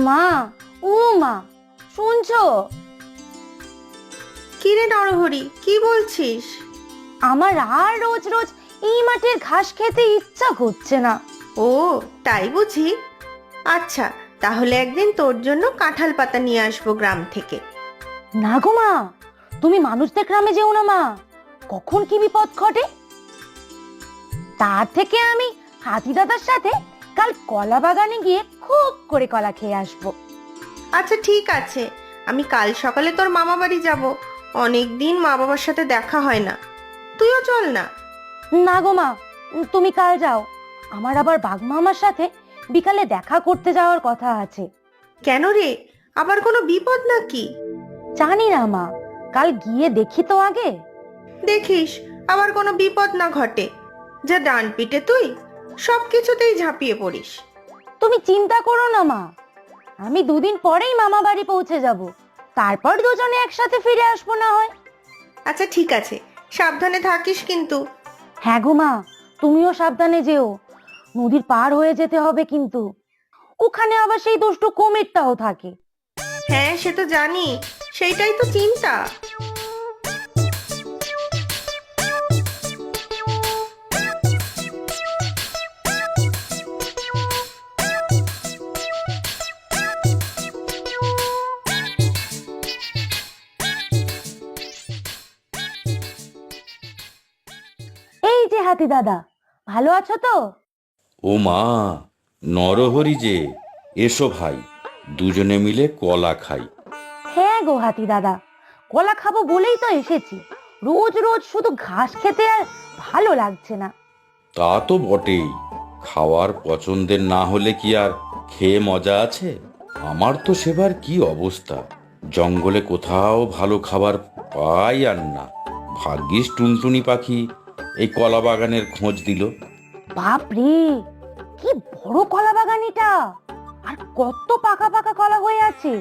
মা, ও মা, শুনছো? কি রে নরহরি, কি বলছিস? আমার আর রোজ রোজ এই মাঠের ঘাস খেতে ইচ্ছা করছে না। ও তাই বুঝি। আচ্ছা, তাহলে একদিন তোর জন্য কাঁঠাল পাতা নিয়ে আসবো গ্রাম থেকে। না গো মা, তুমি মানুষদের গ্রামে যেও না মা, কখন কি বিপদ ঘটে। তার থেকে আমি হাতি দাদার সাথে কাল কলা বাগানে গিয়ে খুব করে কলা খেয়ে আসবো। আচ্ছা ঠিক আছে, আমি কাল সকালে তোর মামা বাড়ি যাব। অনেক দিন মা বাবার সাথে দেখা হয় না, তুইও চল না। না গো মা, তুমি কাল যাও। আমার আবার বাঘ মামার সাথে বিকালে দেখা করতে যাওয়ার কথা আছে। কেন রে, আবার কোনো বিপদ নাকি? জানি না মা, কাল গিয়ে দেখি তো আগে। দেখিস আবার কোনো বিপদ না ঘটে। যা ডান পিটে তুই, সব কিছুতেই ঝাঁপিয়ে পড়িস। তুমি চিন্তা করো না মা, আমি দুদিন পরেই মামা বাড়ি পৌঁছে যাব, তারপর দুজনে একসাথে ফিরে আসবো না হয়। আচ্ছা ঠিক আছে, সাবধানে থাকিস কিন্তু। হ্যাঁ গো মা, তুমিও সাবধানে যেও। নদীর পার হয়ে যেতে হবে কিন্তু, ওখানে আবার সেই দুষ্টু কুমিরটাও থাকে। হ্যাঁ সে তো জানি, সেইটাই তো চিন্তা। এই যে হাতি দাদা, ভালো আছো তো? ও মা, নরহরি যে, এসো ভাই, দুজনে মিলে কলা খাই। হ্যাঁ গো হাতি দাদা, কলা খাবো বলেই তো এসেছি। রোজ রোজ শুধু ঘাস খেতে আর ভালো লাগছে না। তা তো বটেই, খাওয়ার পছন্দের না হলে কি আর খেয়ে মজা আছে? আমার তো সেবার কি অবস্থা, জঙ্গলে কোথাও ভালো খাবার পাই আর না। ভাগ্যিস টুনটুনি পাখি এই কলা বাগানের খোঁজ দিল। বাপ রে, কি বড় কলা বাগান এটা! আর কত পাকা পাকা কলা হয়ে আছে।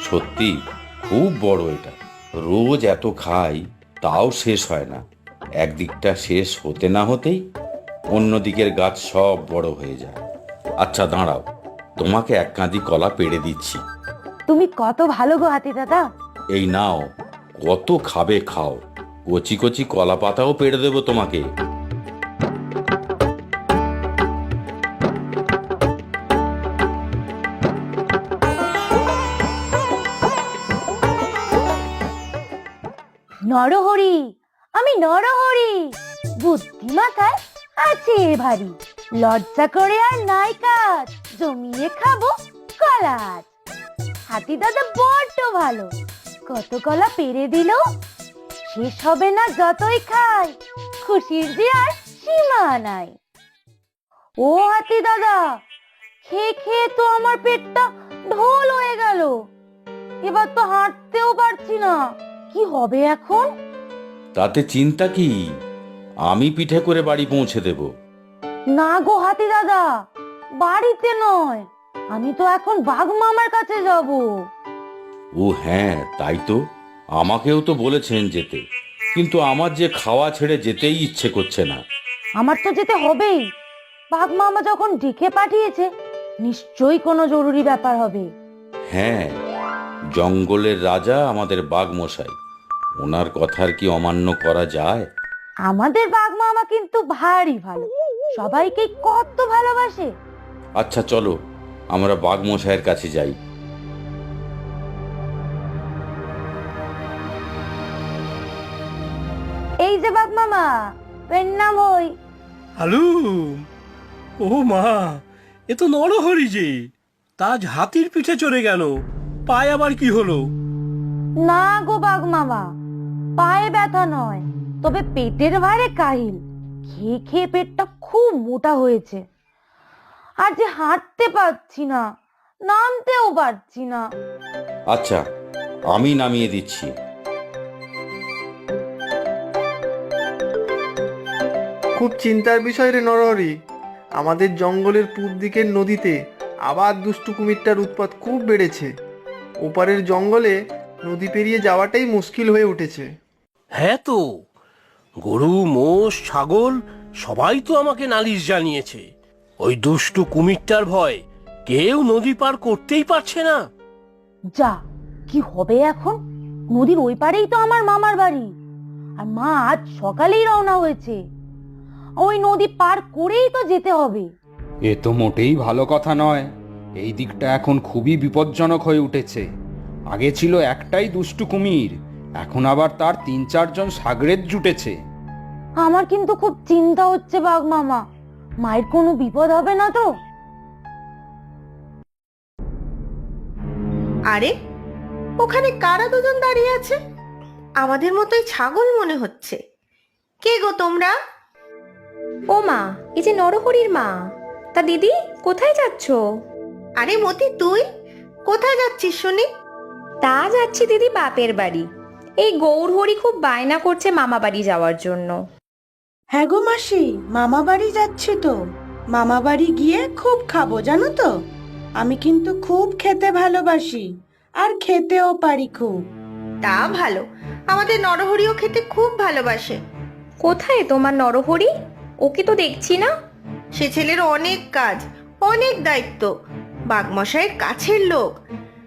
সত্যি খুব বড় এটা, রোজ এত খাই তাও শেষ হয় না। একদিকটা শেষ হতে না হতেই অন্য দিকের গাছ সব বড় হয়ে যায়। আচ্ছা দাঁড়াও, তোমাকে এক কাঁদি কলা পেড়ে দিচ্ছি। তুমি কত ভালো গো হাতি দাদা। এই নাও, কত খাবে খাও, কচি কচি কলা পাতাও পেড়ে দেবো তোমাকে। নরহরি, আমি নরহরি, বুদ্ধি মাথায় আছে ভারী, লজ্জা করে আর নাই কাজ, জমিয়ে খাবো কলা আজ। হাতি দাদা বড্ড ভালো, কত কলা পেরে দিল, শেষ হবে না যতই খাই, খুশির যে আর সীমা নাই। ও হাতি দাদা, খেয়ে খেয়ে তো আমার পেটটা ঢোল হয়ে গেল, এবার তো হাঁটতেও পারছি না, কি হবে এখন? তাতে চিন্তা কি, আমি পিঠে করে বাড়ি পৌঁছে দেব। না গো হাতি দাদা, বাড়িতে নয়, আমি তো এখন বাঘ মামার কাছে যাব। ও হ্যাঁ, তাই তো, আমাকেও তো বলেছেন যেতে, কিন্তু আমার যে খাওয়া ছেড়ে যেতেই ইচ্ছে করছে না। আমার তো যেতে হবেই, বাঘ মামা যখন ডেকে পাঠিয়েছে, নিশ্চয়ই কোনো জরুরি ব্যাপার হবে। হ্যাঁ, জঙ্গলের রাজা আমাদের বাঘ মশাই, ওনার কথার কি অমান্য করা যায়? আমাদের বাঘ মামা কিন্তু ভারী ভালো, সবাইকে কত ভালোবাসে। আচ্ছা চলো, আমরা বাঘ মশাইয়ের কাছে যাই। এই যে বাঘ মামা, প্রণাম হই। হ্যালো। ও মা, এ তো নরহরি যে, তাজ হাতির পিঠে চড়ে গেল, পায়ে আবার কি হলো? না গো বাঘ মামা, পায়ে ব্যথা নয়, তবে পেটের ভারে কাহিল, খেয়ে খেয়ে পেটটা খুব মোটা হয়েছে, আর যে হাঁটতে পারছি না, নামতেও পারছি না। আচ্ছা, আমি নামিয়ে দিচ্ছি। খুব চিন্তার বিষয় রে নরহরি, আমাদের জঙ্গলের পূব দিকের নদীতে আবার দুষ্টু কুমিরটার উৎপাত খুব বেড়েছে। ওপারের জঙ্গলে নদী পেরিয়ে যাওয়াটাই মুশকিল হয়ে উঠেছে। হ্যাঁ তো, গরু মোষ ছাগল সবাই তো আমাকে নালিশ জানিয়েছে। ওই দুষ্টু কুমিরটার ভয় কেউ নদী পার করতেই পারছে না। যা, কি হবে এখন? নদীর ওই পারেই তো আমার মামার বাড়ি, আর মা আজ সকালেই রওনা হয়েছে। ওই নদী পার করেই তো যেতে হবে। এ তো মোটেই ভালো কথা নয়। এই দিকটা এখন খুবই বিপজ্জনক হয়ে উঠেছে। আগে ছিল একটাই দুষ্টু কুমির, এখন আবার তার ৩-৪ জন সাগরেদ জুটেছে। আমার কিন্তু খুব চিন্তা হচ্ছে বাঘ মামা, মায়ের কোনো বিপদ হবে না তো? আরে, ওখানে কারা দুজন দাঁড়িয়ে আছে? আমাদের মতোই ছাগল মনে হচ্ছে। কে গো তোমরা? ও মা, এই যে নরহরির মা। তা দিদি, কোথায় যাচ্ছ? আরে মতি, তুই কোথায় যাচ্ছিস শুনি? তা যাচ্ছি দিদি বাপের বাড়ি। এই গৌরহরি খুব বায়না করছে মামা বাড়ি যাওয়ার জন্য। হ্যাঁ গো মাসি, মামা বাড়ি যাচ্ছি তো। মামা বাড়ি গিয়ে খুব খাবো জানো তো। আমি কিন্তু খুব খেতে ভালোবাসি, আর খেতেও পারি খুব। তা ভালো, আমাদের নরহরিও খেতে খুব ভালোবাসে। কোথায় তোমার নরহরি? ওকে তো দেখছি না। সে ছেলের অনেক কাজ, অনেক দায়িত্ব। বাঘমশাইয়ের কাছের লোক,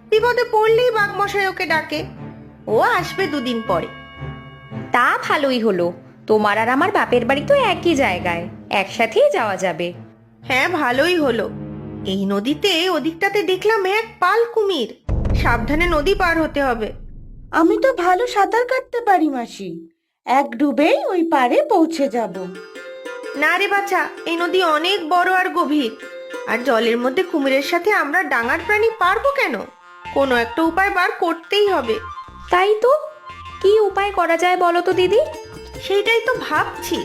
বিপদে পড়লেই বাঘমশাই ওকে ডাকে। ও আসবে 2 দিন পরে। তা ভালোই হলো, তোমার আর আমার বাপের বাড়ি তো একই জায়গায়, একসাথেই যাওয়া যাবে। হ্যাঁ, ভালোই হলো। এই নদীতে ওদিকটাতে দেখলাম এক পাল কুমির। সাবধানে নদী পার হতে হবে। আমি তো ভালো সাঁতার কাটতে পারি মাসি, এক ডুবেই ওই পারে পৌঁছে যাব। না রে বাছা, এই নদী অনেক বড় আর গভীর, আর জলের মধ্যে কুমিরের সাথে আমরা ডাঙার প্রাণী পারবো কেন? কোনো একটা উপায় বার করতেই হবে। তাই তো, কি উপায় করা যায় বলো তো দিদি? সেইটাই তো ভাবছি।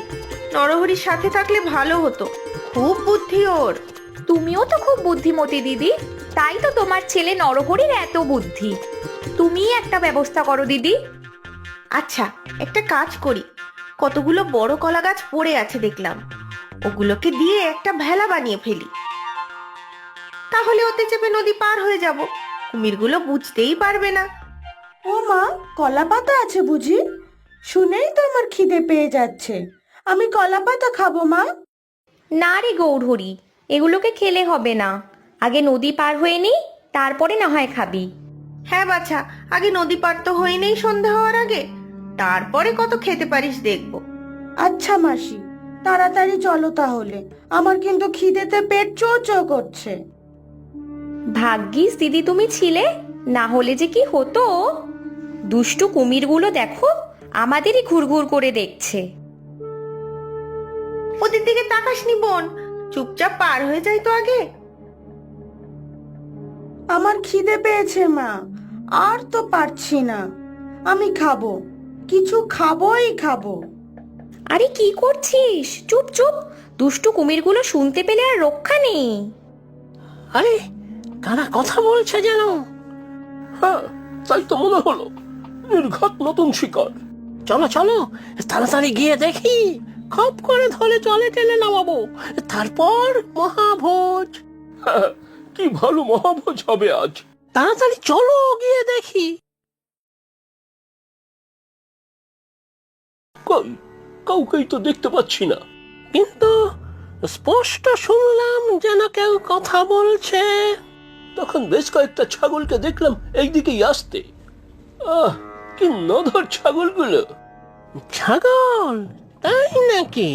নরহরির সাথে থাকলে ভালো হতো, খুব বুদ্ধি ওর। তুমিও তো খুব বুদ্ধিমতী দিদি, তাই তো তোমার ছেলে নরহরির এত বুদ্ধি। তুমিই একটা ব্যবস্থা করো দিদি। আচ্ছা, একটা কাজ করি। কতগুলো বড় কলা গাছ পড়ে আছে দেখলাম, ওগুলোকে দিয়ে একটা ভেলা বানিয়ে ফেলি। তাহলে ওতে চেপে নদী পার হয়ে যাব, কুমিরগুলো বুঝতেই পারবে না। ও মা, কলা পাতা আছে বুঝি? শুনেই তো আমার খিদে পেয়ে যাচ্ছে। আমি কলা পাতা খাবো মা। না রে গৌরহরি, এগুলোকে খেলে হবে না। আগে নদী পার হয়ে নি, তারপরে না হয় খাবি। হ্যাঁ বাছা, আগে নদী পার তো হয়ে নেই সন্ধ্যা হওয়ার আগে, তারপরে কত খেতে পারিস দেখবো। আচ্ছা মাসি, তাড়াতাড়ি চলো তাহলে, আমার কিন্তু খিদেতে পেট চো চো করছে। ভাগ্যিস দিদি তুমি ছিলে, না হলে যে কি হতো। দুষ্টু কুমিরগুলো দেখো, আমাদেরই ঘুরঘুর করে দেখছে। ওদের দিকে তাকাসনি বোন, চুপচাপ পার হয়ে যাই তো আগে। আমার খিদে পেয়েছে মা, আর তো পারছি না। আমি খাবো, কিছু খাবোই খাবো। আরে কি করছিস? চুপ চুপ, দুষ্টু কুমিরগুলো শুনতে পেলে আর রক্ষা নেই। আরে, কারা কথা বলছে যেন। হ্যাঁ, তাই তো মনে হলো। নির্ঘাত নতুন শিকার। চলো চলো, তাড়াতাড়ি গিয়ে দেখি। খপ করে ধরে জলে টেনে নামাবো, তারপর মহাভোজ। হ্যাঁ, কি ভালো মহাভোজ হবে আজ। তাড়াতাড়ি চলো গিয়ে দেখি। কই, কাউকেই তো দেখতে পাচ্ছি না, কিন্তু স্পষ্ট শুনলাম যেন কেউ কথা বলছে। তখন বেশ কয়েকটা ছাগলকে দেখলাম এইদিকেই আসতে। আহ, কি নধর ছাগলগুলো। ছাগল? তাই নাকি?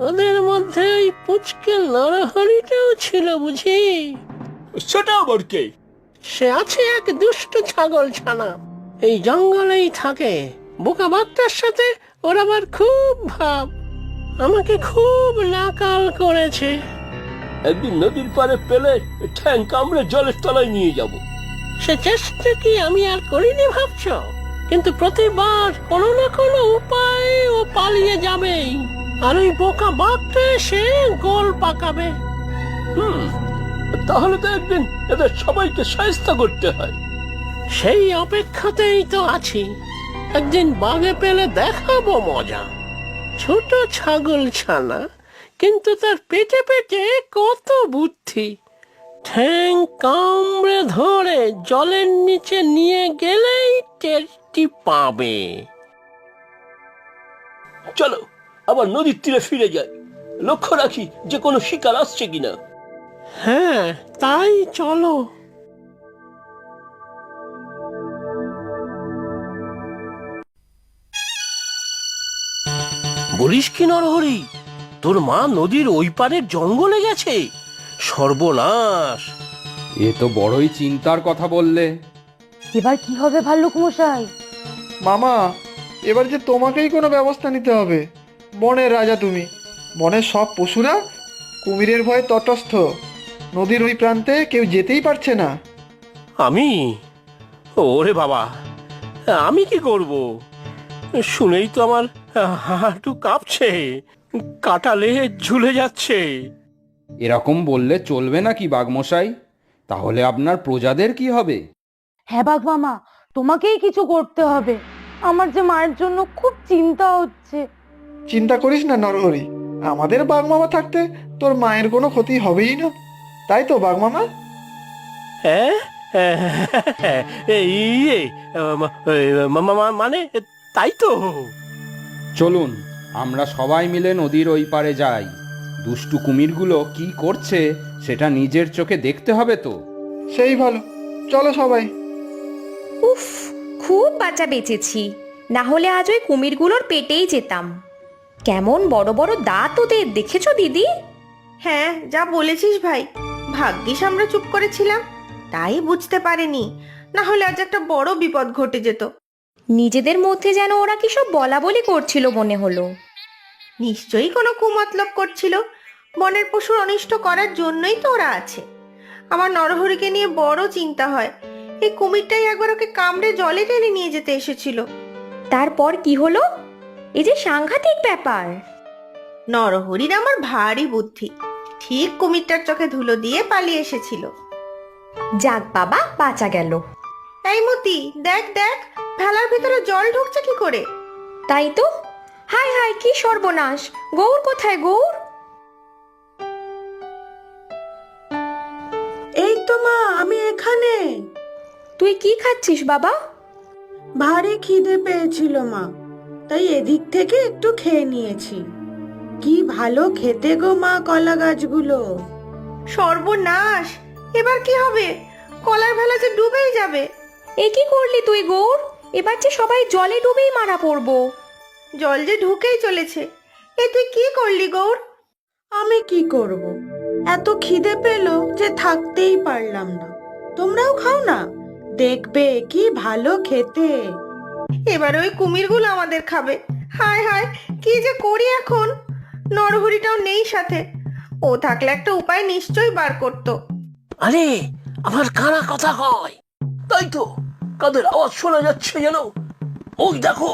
ওদের মধ্যে ওই পুচকে নরহরিটাও ছিল বুঝি? সেটা আবার কে? সে আছে এক দুষ্ট ছাগল ছানা, এই জঙ্গলেই থাকে। বোকা বাঘটার সাথে ওর আবার খুব ভাব, আমাকে খুব নাকাল করেছে। একদিন নদীর পাড়ে পেলে ঠ্যাং কামড়ে জলের তলায় নিয়ে যাব। সে চেষ্টা কি আমি আর করিনি ভাবছ? কিন্তু প্রতিবার কোনো না কোনো উপায়ে ও পালিয়ে যাবেই, আর ওই বোকা বাঘটা এসে গোল পাকাবে। তাহলে তো একদিন এদের সবাইকে শায়েস্তা করতে হয়। সেই অপেক্ষাতেই তো আছি। একদিন বাঘে পেলে দেখাবো মজা। ছোট ছাগল ছানা, কিন্তু তার পেটে পেটে কত বুদ্ধি। ঠ্যাং কামড়ে ধরে জলের নিচে নিয়ে গেলেই টেরটি পাবে। চলো আবার নদীর তীরে ফিরে যাই, লক্ষ্য রাখি যে কোনো শিকার আসছে কিনা। হ্যাঁ, তাই চলো। বলিস কি নরহরি, তোর মা নদীর ওই পারের জঙ্গলে গেছে? সর্বনাশ! এ তো বড়ই চিন্তার কথা বললে। এবার কি হবে ভাল্লুক মশাই? মামা, এবার যে তোমাকেই কোনো ব্যবস্থা নিতে হবে। বনের রাজা তুমি, বনের সব পশুরা কুমিরের ভয়ে তটস্থ। নদীর ওই প্রান্তে কেউ যেতেই পারছে না। আমি? ওরে বাবা, আমি কি করব? শুনেই তো আমার হাঁটু কাঁপছে, কাটালে ঝুলে যাচ্ছে। এরকম বললে চলবে নাকি বাঘমশাই? তাহলে আপনার প্রজাদের কি হবে? হ্যাঁ বাঘ মামা, তোমাকেই কিছু করতে হবে। আমার যে মায়ের জন্য খুব চিন্তা হচ্ছে। চিন্তা করিস না নরহরি, আমাদের বাঘমামা থাকতে তোর মায়ের কোনো ক্ষতি হবেই না। তাই তো বাঘমামা? হ্যাঁ, এই মানে তাই তো। চলুন আমরা সবাই মিলে নদীর ওই পারে যাই। দুষ্টু কুমিরগুলো কি করছে সেটা নিজের চোখে দেখতে হবে তো। সেই ভালো, চলো সবাই। উফ, খুব বাঁচা বেঁচেছি, না হলে আজ ওই কুমিরগুলোর পেটেই যেতাম। কেমন বড় বড় দাঁত ওদের, দেখেছো দিদি? হ্যাঁ, যা বলেছিস ভাই, ভাগ্যিস আমরা চুপ করেছিলাম, তাই বুঝতে পারিনি, না হলে আজ একটা বড় বিপদ ঘটে যেত। নিজেদের মধ্যে যেন ওরা কি সব বলা বলি করছিল মনে হলো। নিশ্চয়ই কোনো কুমতলব করছিল। বনের পশুর অনিষ্ট করার জন্যই তো ওরা আছে। আমার নরহরিকে নিয়ে বড় চিন্তা হয়। এই কুমিরটাই একবার ওকে কামড়ে জলে টেনে নিয়ে যেতে এসেছিল। তারপর কি হলো? এই যে সাংঘাতিক ব্যাপার। নরহরির আমার ভারী বুদ্ধি, ঠিক কুমিরটার চোখে ধুলো দিয়ে পালিয়ে এসেছিল। যাক বাবা, বাঁচা গেল। এই মতি, দেখ দেখ, ভেলার ভিতরে জল ঢুকছে কি করে? তাই তো, হায় হায় কি সর্বনাশ! গৌর কোথায় গৌর? এই তো মা, আমি এখানে। তুই কি খাচ্ছিস বাবা? ভারী খিদে পেয়েছিল মা, তাই এদিক থেকে একটু খেয়ে নিয়েছি। কি ভালো খেতে গো মা কলা গাছগুলো। সর্বনাশ! এবার কি হবে? কলার ভেলা যে ডুবেই যাবে। এ কি করলি তুই গৌর? এবার যে সবাই জলে ডুবেই মারা পড়বো। জল যে ঢুকেই চলেছে। এ তুই কি করলি গৌর? আমি কি করব, এত খিদে পেল যে থাকতেই পারলাম না। তোমরাও খাও না, দেখবে কি ভালো খেতে। এবার ওই কুমিরগুলো আমাদের খাবে। হায় হায়, কি যে করি এখন? নরহরিটাও নেই সাথে, ও থাকলে একটা উপায় নিশ্চয়ই বার করতো। আরে, আমার কানা কথা হয়। তাই তো, কাদের আওয়াজ শোনা যাচ্ছে যেন। ওই দেখো,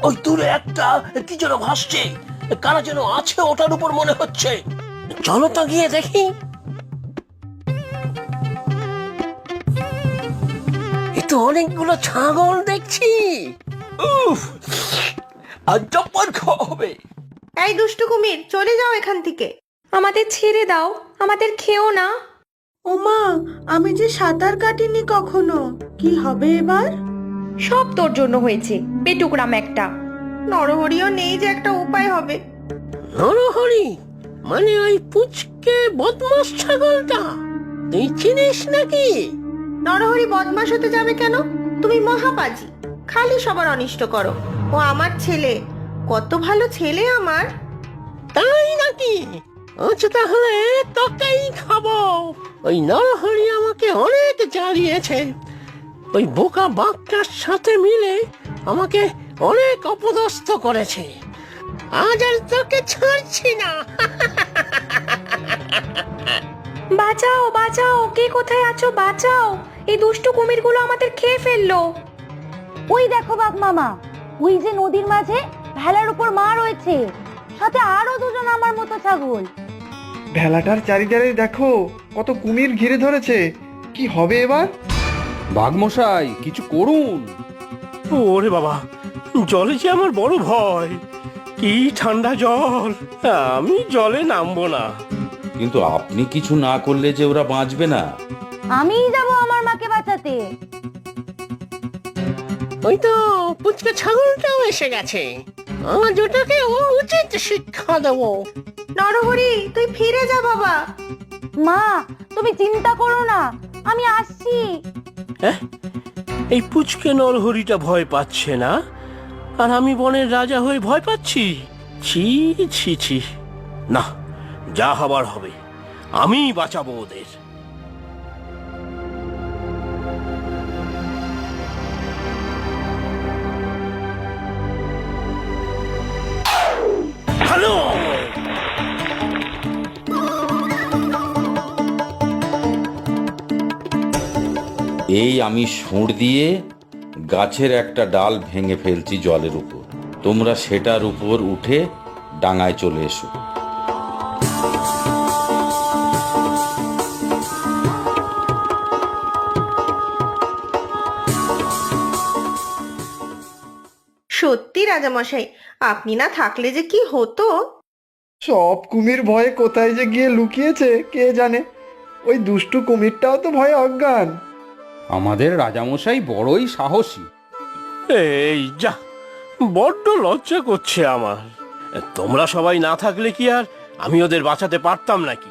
ওই দূরে একটা কি যেন ভাসছে, কারা যেন আছে ওটার উপর মনে হচ্ছে। চলো তো গিয়ে দেখি। এ তো অনেকগুলো ছাগল দেখছি। উফ, আজ জব্বর খাওয়া হবে। এই দুষ্টু কুমির, চলে যাও এখান থেকে। আমাদের ছেড়ে দাও, আমাদের খেও না। ও মা, আমি যে সাঁতার কাটিনি কখনো, কি হবে এবার? সব তোর জন্য হয়েছে, পেটুকরাম একটা। নরহরিও নেই যে একটা উপায় হবে। নরহরি মানে ওই পুচকে বদমাস ছাগলটা? তুই চিনিস নাকি? নরহরি বদমাশ হতে যাবে কেন? তুমি মহাপাজি, খালি সবার অনিষ্ট করো। ও আমার ছেলে, কত ভালো ছেলে আমার। তাই নাকি? আচ্ছা তাহলে তোকেই খাবো। ওই নরহরি আমাকে অনেক জ্বালিয়েছে। ওই বোকা বাঘটার সাথে মিলে আমাকে অনেক অপদস্থ করেছে। আজ আর তোকে ছাড়ছি না। বাঁচাও বাঁচাও, কে কোথায় আছো বাঁচাও! এই দুষ্টু কুমিরগুলো আমাদের খেয়ে ফেললো। ওই দেখো বাঘ মামা, ওই যে নদীর মাঝে ভেলার উপর মা রয়েছে, সাথে আরো দুজন আমার মতো ছাগল। ভেলাটার চারিধারে দেখো কত কুমির ঘিরে ধরেছে। কি হবে এবার? বাঘমশাই কিছু করুন। ওরে বাবা, জলে যে আমার বড় ভয়। কি ঠান্ডা জল, আমি জলে নামবো না। কিন্তু আপনি কিছু না করলে যে ওরা বাঁচবে না। আমিই যাব আমার মাকে বাঁচাতে। ওই তো পুচকে ছাগলটাও এসে গেছে। আজ ওটাকে উচিত শিক্ষা দেবো। নরহরি, তুই ফিরে যা বাবা। মা, তুমি তুমি চিন্তা করো না, আমি আসছি। হ্যাঁ, এই পুচকে নরহরিটা ভয় পাচ্ছে না, আর আমি বনের রাজা হয়ে ভয় পাচ্ছি? ছি ছি ছি, না, যা হবার হবে, আমি বাঁচাবো ওদের। হ্যালো, এই আমি সুঁড় দিয়ে গাছের একটা ডাল ভেঙে ফেলছি জলের উপর, তোমরা সেটার উপর উঠে ডাঙায় চলে এসো। সত্যি রাজামশাই, আপনি না থাকলে যে কি হতো। সব কুমির ভয়ে কোথায় যে গিয়ে লুকিয়েছে কে জানে। ওই দুষ্টু কুমিরটাও তো ভয়ে অজ্ঞান। আমাদের রাজামশাই বড়ই সাহসী। এই যা, বড্ড লজ্জা করছে আমার। তোমরা সবাই না থাকলে কি আর আমি ওদের বাঁচাতে পারতাম নাকি?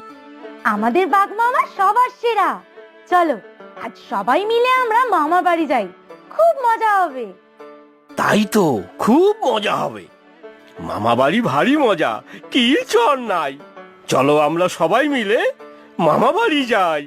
আমাদের বাঘ মামা সবার সেরা। চলো আজ সবাই মিলে আমরা মামা বাড়ি যাই, খুব মজা হবে। তাই তো, খুব মজা হবে। মামা বাড়ি ভারী মজা, কি চর নাই। চলো আমরা সবাই মিলে মামা বাড়ি যাই।